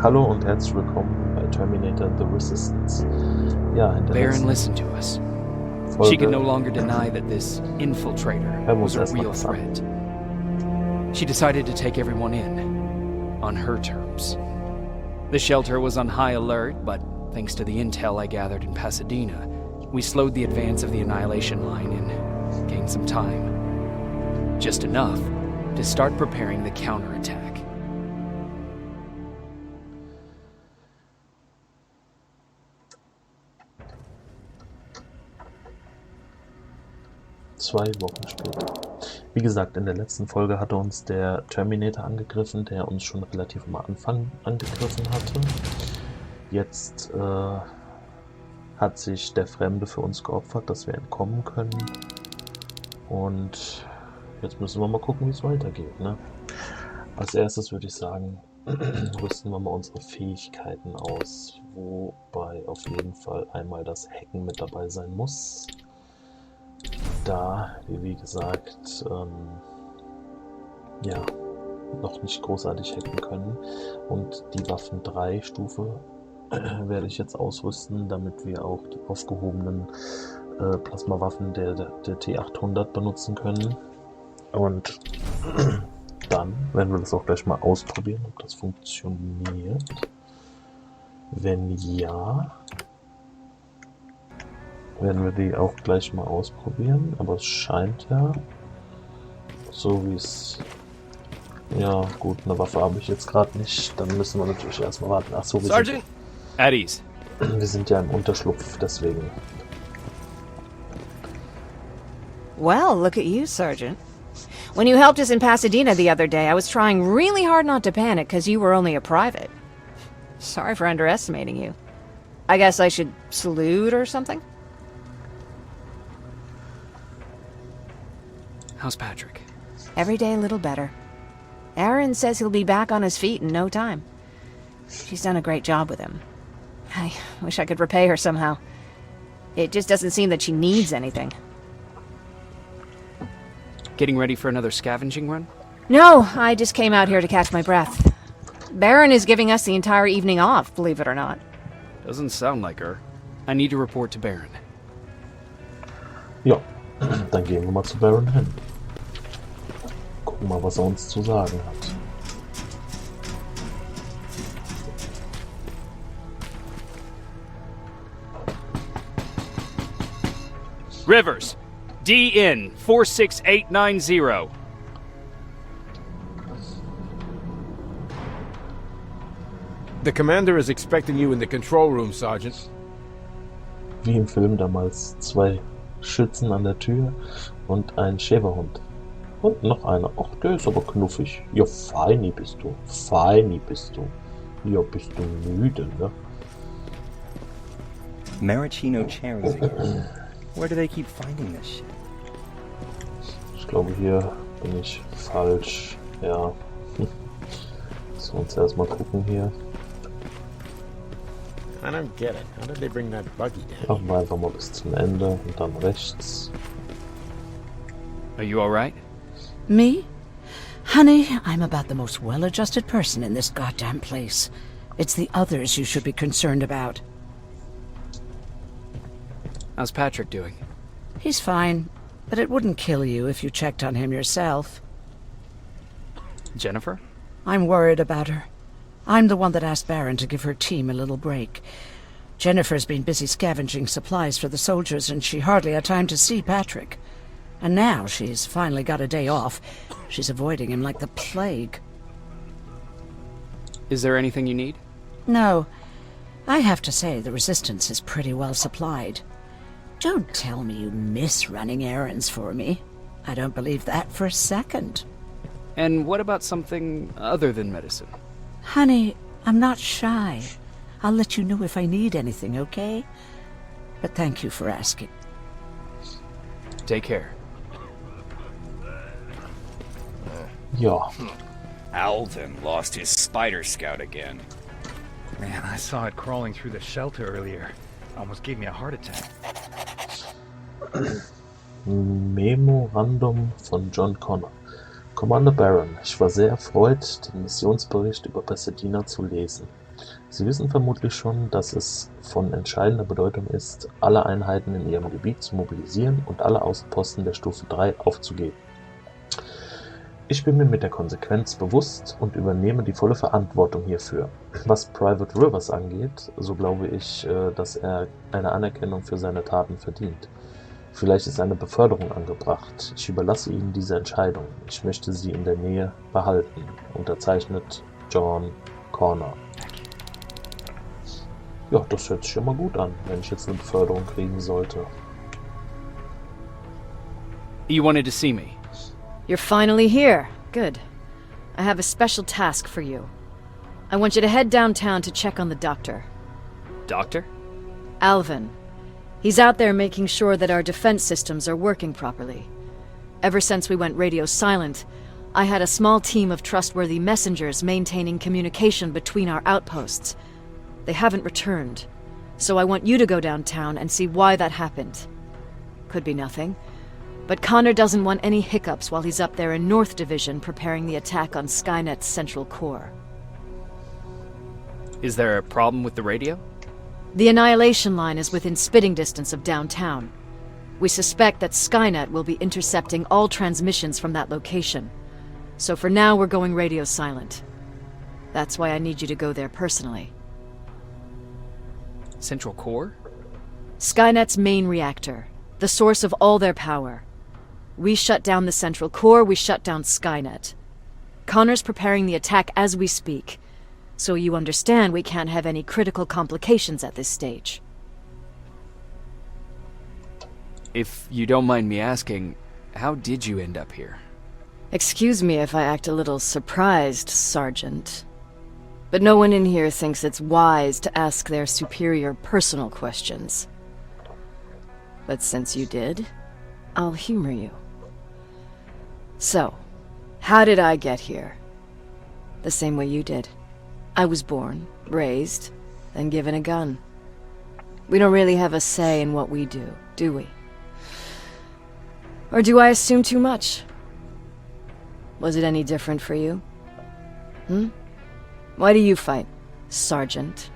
Hallo und herzlich willkommen bei Terminator The Resistance. Ja, in der Baron listened to us. Folge She could no longer deny that this infiltrator was a real threat. She decided to take everyone in, on her terms. The shelter was on high alert, but thanks to the intel I gathered in Pasadena, we slowed the advance of the Annihilation Line and gained some time. Just enough to start preparing the counterattack. 2 Wochen später. Wie gesagt, in der letzten Folge hatte uns der Terminator angegriffen, der uns schon relativ am Anfang angegriffen hatte. Jetzt hat sich der Fremde für uns geopfert, dass wir entkommen können. Und jetzt müssen wir mal gucken, wie es weitergeht, ne? Als erstes würde ich sagen, rüsten wir mal unsere Fähigkeiten aus, wobei auf jeden Fall einmal das Hacken mit dabei sein muss. Da wir, wie gesagt, ja, noch nicht großartig hacken können. Und die Waffen 3 Stufe werde ich jetzt ausrüsten, damit wir auch die aufgehobenen Plasmawaffen der T850 benutzen können. Und dann werden wir das auch gleich mal ausprobieren, ob das funktioniert. Wenn ja, werden wir die auch gleich mal ausprobieren. Aber es scheint ja, so wie es... Ja gut, eine Waffe habe ich jetzt gerade nicht. Dann müssen wir natürlich erstmal warten. Achso, Sergeant, at ease. Wir sind ja im Unterschlupf, deswegen. Well, look at you, Sergeant. When you helped us in Pasadena the other day, I was trying really hard not to panic because you were only a private. Sorry for underestimating you. I guess I should salute or something? How's Patrick? Every day a little better. Aaron says he'll be back on his feet in no time. She's done a great job with him. I wish I could repay her somehow. It just doesn't seem that she needs anything. Getting ready for another scavenging run? No, I just came out here to catch my breath. Baron is giving us the entire evening off, believe it or not. Doesn't sound like her. I need to report to Baron. Ja, dann gehen wir mal zu Baron hin. Gucken mal, was er uns zu sagen hat. Rivers, DN 46890. The commander is expecting you in the control room, Sergeant. Wie im Film damals, 2 Schützen an der Tür und ein Schäferhund. Und noch einer. Ach, der ist aber knuffig. Ja, feini bist du. Feini bist du. Ja, bist du müde, ne? Maraschino cherries again. Where do they keep finding this shit? Ich glaube, hier bin ich falsch. Ja. Müssen wir uns erstmal gucken hier. I don't get it. How did they bring that buggy down? Machen wir einfach mal bis zum Ende und dann rechts. Are you alright? Me? Honey, I'm about the most well-adjusted person in this goddamn place. It's the others you should be concerned about. How's Patrick doing? He's fine, but it wouldn't kill you if you checked on him yourself. Jennifer? I'm worried about her. I'm the one that asked Baron to give her team a little break. Jennifer's been busy scavenging supplies for the soldiers, and she hardly had time to see Patrick. And now she's finally got a day off. She's avoiding him like the plague. Is there anything you need? No. I have to say the Resistance is pretty well supplied. Don't tell me you miss running errands for me. I don't believe that for a second. And what about something other than medicine? Honey, I'm not shy. I'll let you know if I need anything, okay? But thank you for asking. Take care. Ja. Alvin lost his spider scout again. Man, I saw it crawling through the shelter earlier. Almost gave me a heart attack. Memorandum von John Connor. Commander Baron, ich war sehr erfreut, den Missionsbericht über Pasadena zu lesen. Sie wissen vermutlich schon, dass es von entscheidender Bedeutung ist, alle Einheiten in Ihrem Gebiet zu mobilisieren und alle Außenposten der Stufe 3 aufzugeben. Ich bin mir mit der Konsequenz bewusst und übernehme die volle Verantwortung hierfür. Was Private Rivers angeht, so glaube ich, dass er eine Anerkennung für seine Taten verdient. Vielleicht ist eine Beförderung angebracht. Ich überlasse Ihnen diese Entscheidung. Ich möchte Sie in der Nähe behalten. Unterzeichnet John Connor. Ja, das hört sich schon mal gut an, wenn ich jetzt eine Beförderung kriegen sollte. You wanted to see me? You're finally here. Good. I have a special task for you. I want you to head downtown to check on the doctor. Doctor? Alvin. He's out there making sure that our defense systems are working properly. Ever since we went radio silent, I had a small team of trustworthy messengers maintaining communication between our outposts. They haven't returned, so I want you to go downtown and see why that happened. Could be nothing, but Connor doesn't want any hiccups while he's up there in North Division preparing the attack on Skynet's central core. Is there a problem with the radio? The Annihilation Line is within spitting distance of downtown. We suspect that Skynet will be intercepting all transmissions from that location. So for now, we're going radio silent. That's why I need you to go there personally. Central core? Skynet's main reactor, the source of all their power. We shut down the central core, we shut down Skynet. Connor's preparing the attack as we speak, so you understand we can't have any critical complications at this stage. If you don't mind me asking, how did you end up here? Excuse me if I act a little surprised, Sergeant. But no one in here thinks it's wise to ask their superior personal questions. But since you did, I'll humor you. So, how did I get here? The same way you did. I was born, raised, then given a gun. We don't really have a say in what we do we? Or do I assume too much? Was it any different for you? Why do you fight, Sergeant?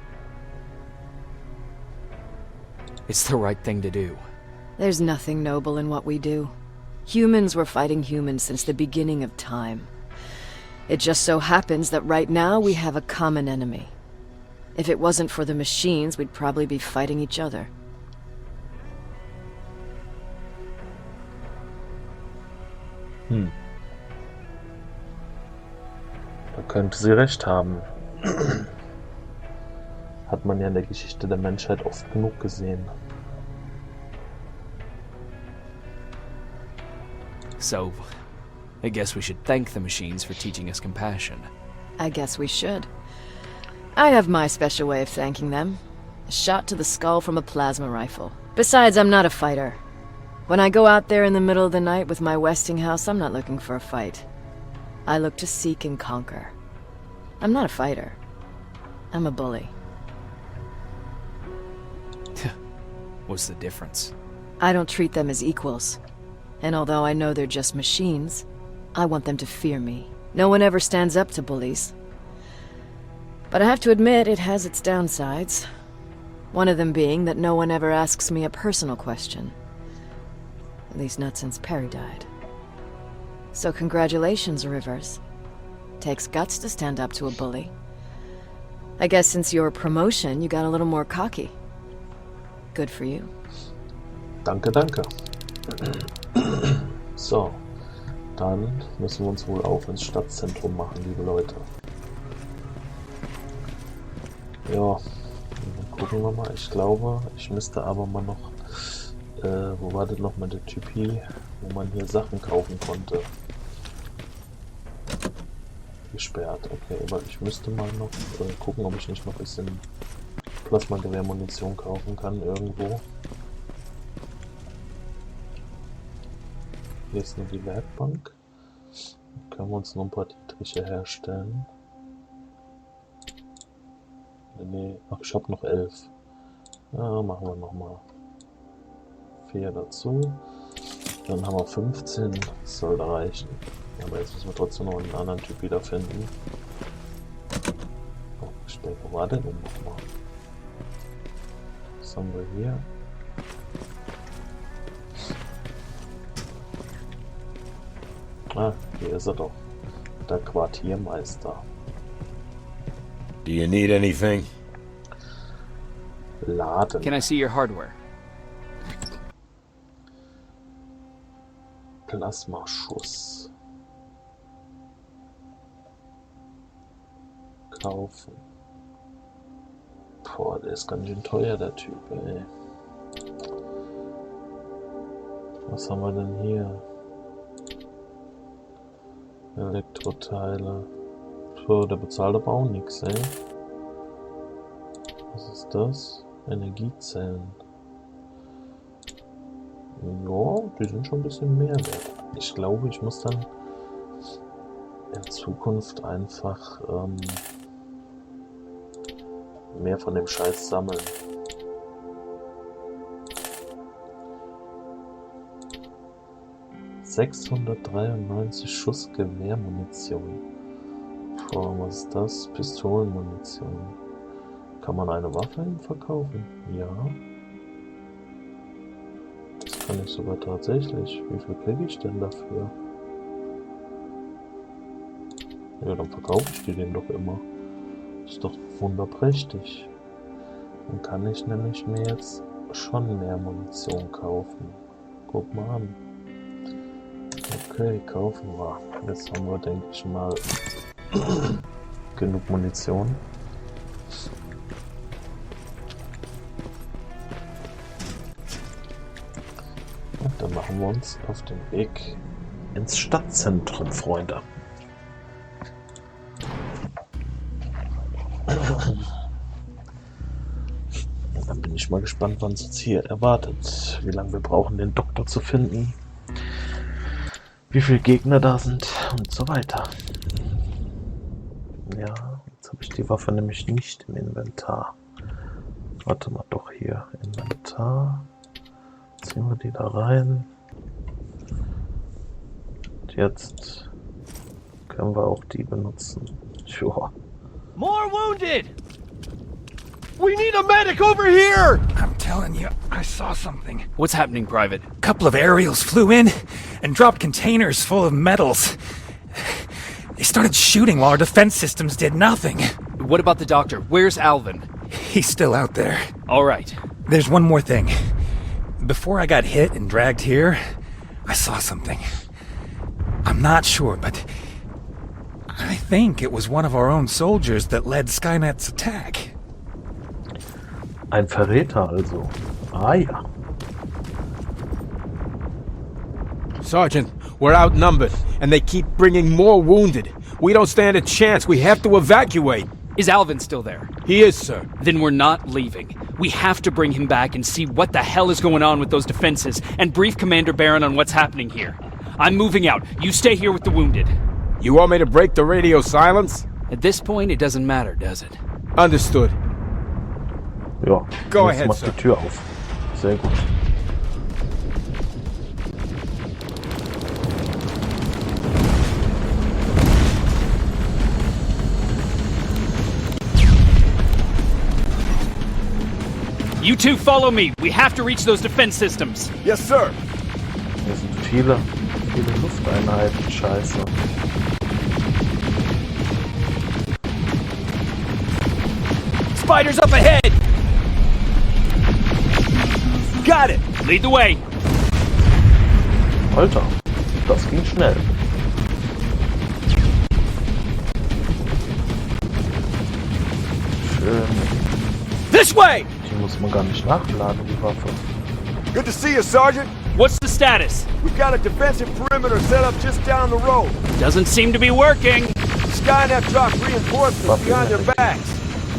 It's the right thing to do. There's nothing noble in what we do. Humans were fighting humans since the beginning of time. It just so happens that right now we have a common enemy. If it wasn't for the machines, we'd probably be fighting each other. Da könnte sie recht haben. Hat man ja in der Geschichte der Menschheit oft genug gesehen. So, I guess we should thank the machines for teaching us compassion. I guess we should. I have my special way of thanking them. A shot to the skull from a plasma rifle. Besides, I'm not a fighter. When I go out there in the middle of the night with my Westinghouse, I'm not looking for a fight. I look to seek and conquer. I'm not a fighter. I'm a bully. What's the difference? I don't treat them as equals. And although I know they're just machines, I want them to fear me. No one ever stands up to bullies. But I have to admit, it has its downsides. One of them being that no one ever asks me a personal question. At least not since Perry died. So congratulations, Rivers. Takes guts to stand up to a bully. I guess since your promotion, you got a little more cocky. Good for you. Danke, danke. So, dann müssen wir uns wohl auch ins Stadtzentrum machen, liebe Leute. Ja, dann gucken wir mal. Ich glaube, ich müsste aber mal noch... wo war denn noch mal der Typ hier, wo man hier Sachen kaufen konnte? Gesperrt, okay, aber ich müsste mal noch gucken, ob ich nicht noch ein bisschen Plasmagewehrmunition kaufen kann irgendwo. Hier ist nur die Werkbank. Da können wir uns noch ein paar Dietriche herstellen. Nee, ach, ich habe noch 11. Ja, machen wir nochmal 4 dazu. Dann haben wir 15. Das sollte reichen. Aber jetzt müssen wir trotzdem noch einen anderen Typ wiederfinden. Oh, ich Wo war der denn nochmal? Was haben wir hier? Ah, hier ist er doch. Der Quartiermeister. Do you need anything? Laden. Can I see your hardware? Plasmaschuss. Kaufen. Boah, der ist ganz schön teuer, der Typ, ey. Was haben wir denn hier? Elektroteile. So, der bezahlt aber auch nichts, ey. Was ist das? Energiezellen. Ja, die sind schon ein bisschen mehr wert. Ich glaube, ich muss dann in Zukunft einfach mehr von dem Scheiß sammeln. ...693 Schuss Gewehrmunition. Boah, was ist das? Pistolenmunition. Kann man eine Waffe verkaufen? Ja. Das kann ich sogar tatsächlich. Wie viel kriege ich denn dafür? Ja, dann verkaufe ich die den doch immer. Ist doch wunderprächtig. Dann kann ich nämlich mir jetzt schon mehr Munition kaufen. Guck mal an. Okay, kaufen wir. Jetzt haben wir, denke ich mal, genug Munition. Und dann machen wir uns auf den Weg ins Stadtzentrum, Freunde. Dann bin ich mal gespannt, wann es uns hier erwartet. Wie lange wir brauchen, den Doktor zu finden. Wie viele Gegner da sind und so weiter. Ja, jetzt habe ich die Waffe nämlich nicht im Inventar. Warte mal, doch hier. Inventar. Ziehen wir die da rein. Und jetzt können wir auch die benutzen. Sure. More wounded! We need a medic over here! I'm telling you, I saw something. What's happening, Private? A couple of aerials flew in and dropped containers full of metals. They started shooting while our defense systems did nothing. What about the doctor? Where's Alvin? He's still out there. All right. There's one more thing. Before I got hit and dragged here, I saw something. I'm not sure, but I think it was one of our own soldiers that led Skynet's attack. Ein Verräter also. Ah ja. Sergeant, we're outnumbered, and they keep bringing more wounded. We don't stand a chance. We have to evacuate. Is Alvin still there? He is, sir. Then we're not leaving. We have to bring him back and see what the hell is going on with those defenses and brief Commander Barron on what's happening here. I'm moving out. You stay here with the wounded. You want me to break the radio silence? At this point, it doesn't matter, does it? Understood. Ja, Go jetzt ahead, macht sir. die Tür auf. Sehr gut. You two follow me. We have to reach those defense systems. Yes, sir. Hier sind viele Lufteinheiten. Scheiße. Spiders up ahead. Got it! Lead the way. Alter, das ging schnell. Schön. This way! Die muss man gar nicht nachladen, die Waffe. Good to see you, Sergeant. What's the status? We've got a defensive perimeter set up just down the road. Doesn't seem to be working. Skynet dropped reinforcements behind their backs.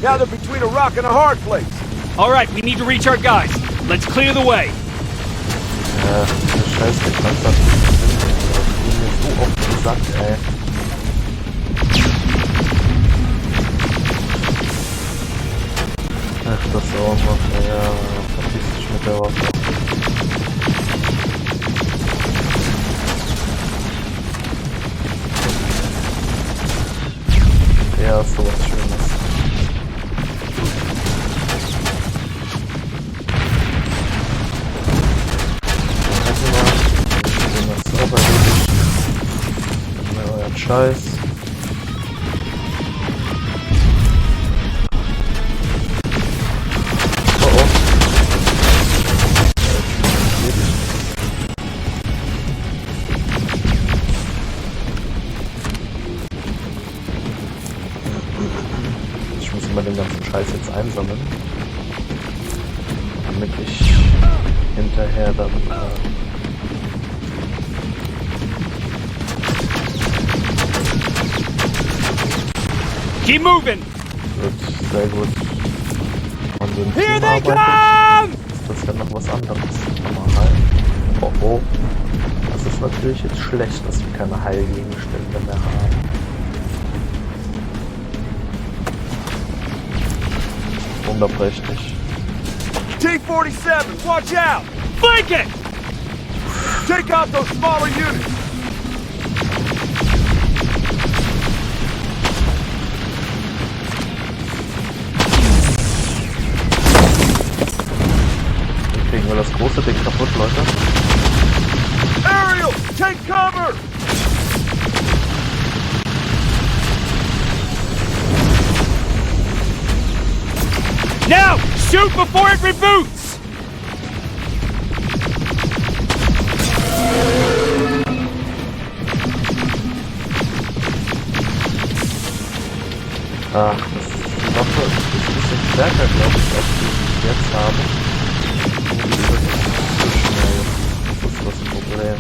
Now they're between a rock and a hard place. All right, we need to reach our guys. Let's clear the way. Ja, diese scheiß Panzer sind mir so oft gesagt, ey. Ach, das auch noch, ja, verpiss dich mit der Waffe. Ja, ist sowas Schönes. ein Scheiß. Oh oh. Ich muss immer den ganzen Scheiß jetzt einsammeln, damit ich hinterher dann keep moving! wird sehr gut an den Here Team they arbeiten. come! Das ist ja noch was anderes. Komm mal rein. Oh oh. Das ist natürlich jetzt schlecht, dass wir keine Heilgegenstände mehr haben. Wunderprächtig. T-850, watch out! Flank it! Take out those smaller units! Dann kriegen wir das große Ding kaputt, Leute. Ariel, take cover! Now! Shoot before it reboots! Ach, die Waffe ist ein bisschen stärker, glaube ich, als die ich jetzt habe. Und die ist zu schnell. Das ist das Problem.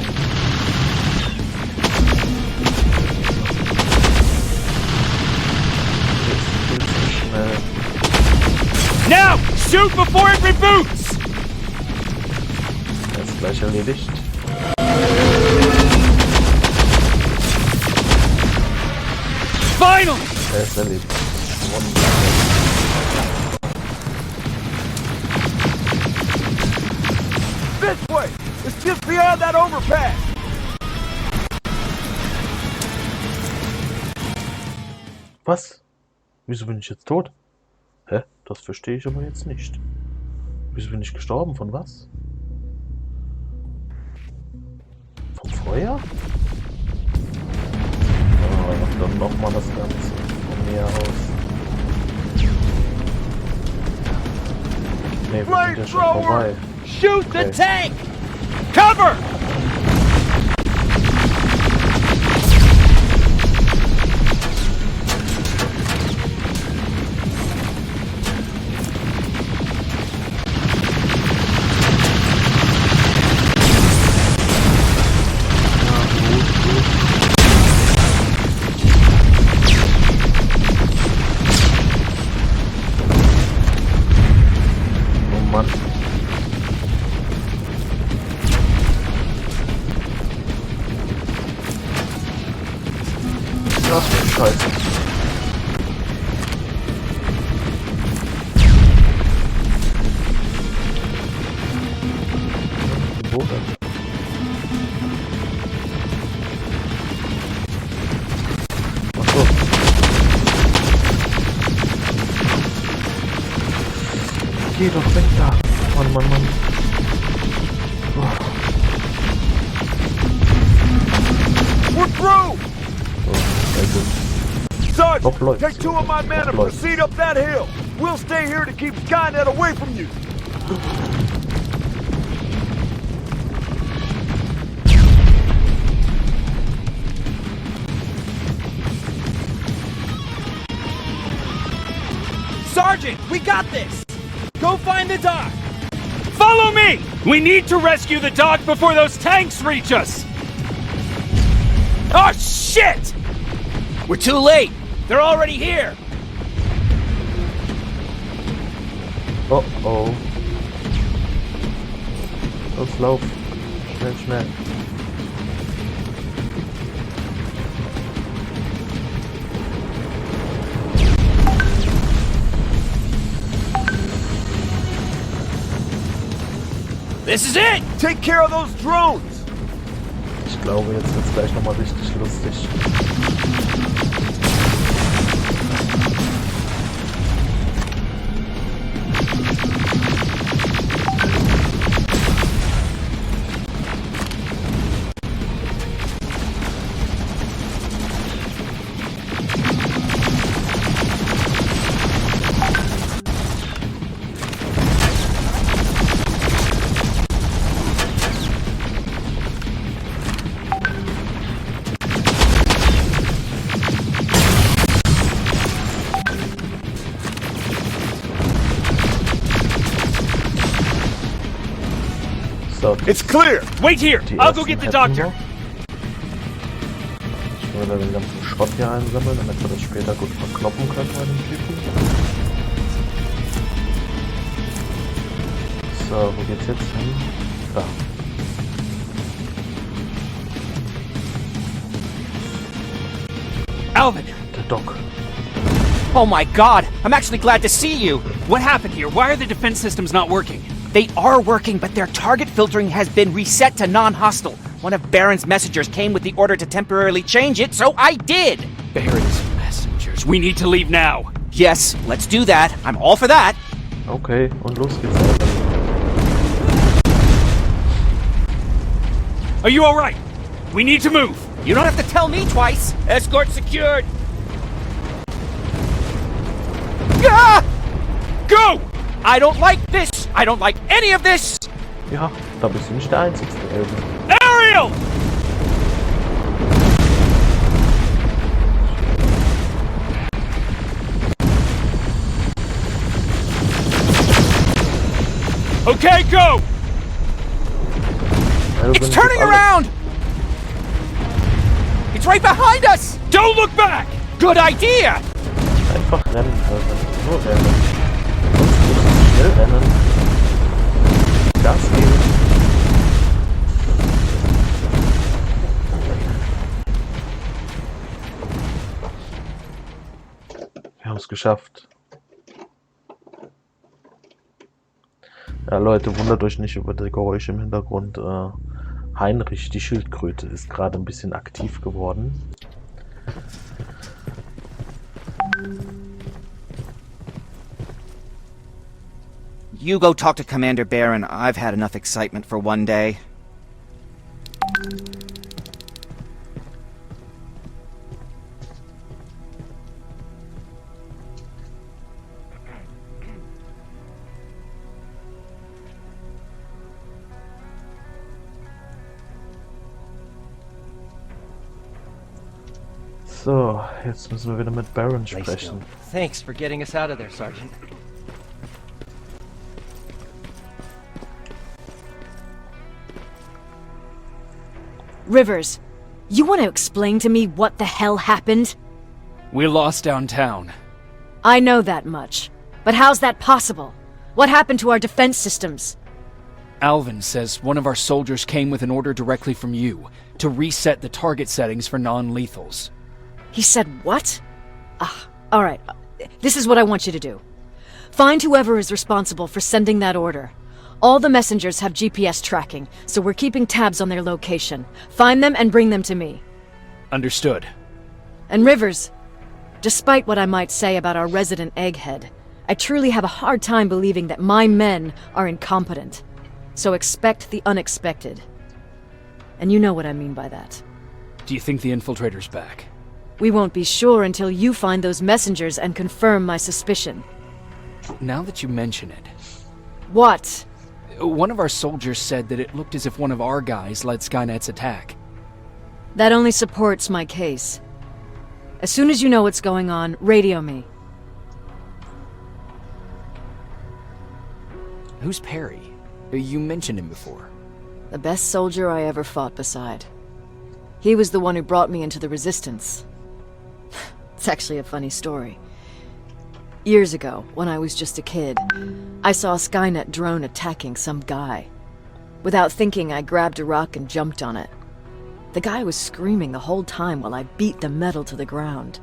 Die ist viel zu schnell. Now! Shoot before it reboots! Er ist gleich erledigt. Finally! Er ist erledigt. This way! It's just beyond that overpass! Was? Wieso bin ich jetzt tot? Hä? Das verstehe ich aber jetzt nicht. Wieso bin ich gestorben? Von was? Vom Feuer? Oh, dann nochmal das Ganze von mir aus. Ne, wir sind ja schon vorbei. Shoot the tank! Cover! Scheiße. Wo denn? Achso. Geh doch weg da. Mann, Mann, Mann. We're through! Sehr gut. Sergeant, take 2 of my men and proceed up that hill. We'll stay here to keep Skynet away from you. Sergeant, we got this! Go find the dock! Follow me! We need to rescue the dock before those tanks reach us! Oh, shit! We're too late! They're already here! Oh. Los, lauf. Schnell, schnell. This is it! Take care of those drones! Ich glaube, jetzt wird's gleich nochmal richtig lustig. So, It's clear! Wait here! I'll go get the doctor! Ich will den ganzen Schrott hier einsammeln, damit wir das später gut verkloppen können bei dem Typen. So, wo geht's jetzt hin? Da. Alvin! Der Doc. Oh my god! I'm actually glad to see you! What happened here? Why are the defense systems not working? They are working, but their target filtering has been reset to non-hostile. One of Baron's messengers came with the order to temporarily change it, so I did! Baron's messengers. We need to leave now. Yes, let's do that. I'm all for that. Okay, und los geht's. Are you alright? We need to move. You don't have to tell me twice. Escort secured. Ah! Go! I don't like this. I don't like any of this. Ja, da bist du nicht der Einzige, Elvin. Ariel! Okay, go! Elvin, It's turning around! It's right behind us! Don't look back! Good idea! Einfach rennen, Elvin. Nur rennen. Sonst musst du schnell rennen. Gas geben. Wir haben es geschafft. Ja, Leute, wundert euch nicht über die Geräusche im Hintergrund. Heinrich, die Schildkröte, ist gerade ein bisschen aktiv geworden. You go talk to Commander Baron. I've had enough excitement for one day. So, jetzt müssen wir wieder mit Baron sprechen. Thanks for getting us out of there, Sergeant. Rivers, you want to explain to me what the hell happened? We lost downtown. I know that much. But how's that possible? What happened to our defense systems? Alvin says one of our soldiers came with an order directly from you to reset the target settings for non-lethals. He said what? Alright. This is what I want you to do. Find whoever is responsible for sending that order. All the messengers have GPS tracking, so we're keeping tabs on their location. Find them and bring them to me. Understood. And Rivers, despite what I might say about our resident egghead, I truly have a hard time believing that my men are incompetent. So expect the unexpected. And you know what I mean by that. Do you think the infiltrator's back? We won't be sure until you find those messengers and confirm my suspicion. Now that you mention it... What? One of our soldiers said that it looked as if one of our guys led Skynet's attack. That only supports my case. As soon as you know what's going on, radio me. Who's Perry? You mentioned him before. The best soldier I ever fought beside. He was the one who brought me into the Resistance. It's actually a funny story. Years ago, when I was just a kid, I saw a Skynet drone attacking some guy. Without thinking, I grabbed a rock and jumped on it. The guy was screaming the whole time while I beat the metal to the ground.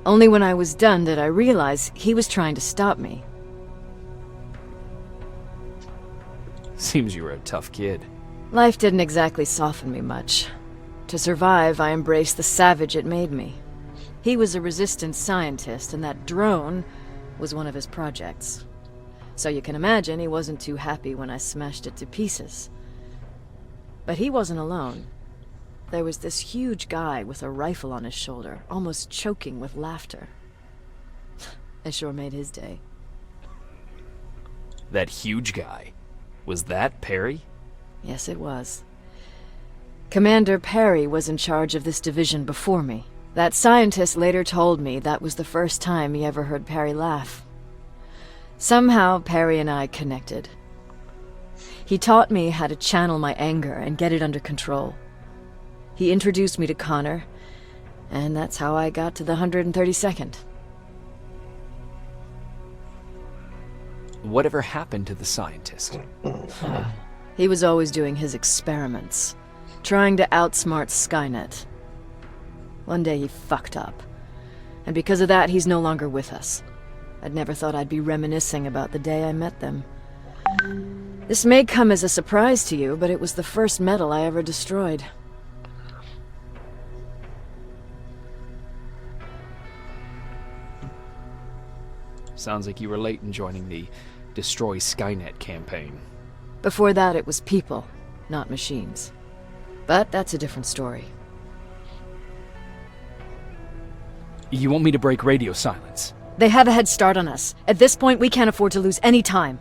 Only when I was done did I realize he was trying to stop me. Seems you were a tough kid. Life didn't exactly soften me much. To survive, I embraced the savage it made me. He was a resistance scientist, and that drone was one of his projects. So you can imagine he wasn't too happy when I smashed it to pieces. But he wasn't alone. There was this huge guy with a rifle on his shoulder, almost choking with laughter. It sure made his day. That huge guy. Was that Perry? Yes, it was. Commander Perry was in charge of this division before me. That scientist later told me that was the first time he ever heard Perry laugh. Somehow, Perry and I connected. He taught me how to channel my anger and get it under control. He introduced me to Connor, and that's how I got to the 132nd. Whatever happened to the scientist? He was always doing his experiments, trying to outsmart Skynet. One day he fucked up, and because of that he's no longer with us. I'd never thought I'd be reminiscing about the day I met them. This may come as a surprise to you, but it was the first metal I ever destroyed. Sounds like you were late in joining the Destroy Skynet campaign. Before that, it was people, not machines. But that's a different story. You want me to break radio silence? They have a head start on us. At this point, we can't afford to lose any time.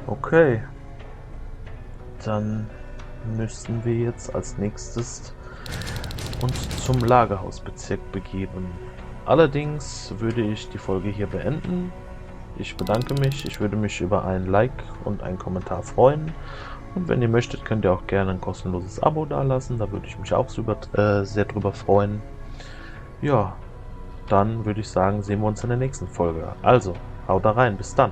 Okay. Dann müssten wir jetzt als nächstes uns zum Lagerhausbezirk begeben. Allerdings würde ich die Folge hier beenden. Ich bedanke mich. Ich würde mich über ein Like und einen Kommentar freuen. Und wenn ihr möchtet, könnt ihr auch gerne ein kostenloses Abo dalassen. Da würde ich mich auch sehr drüber freuen. Ja, dann würde ich sagen, sehen wir uns in der nächsten Folge. Also, haut da rein. Bis dann.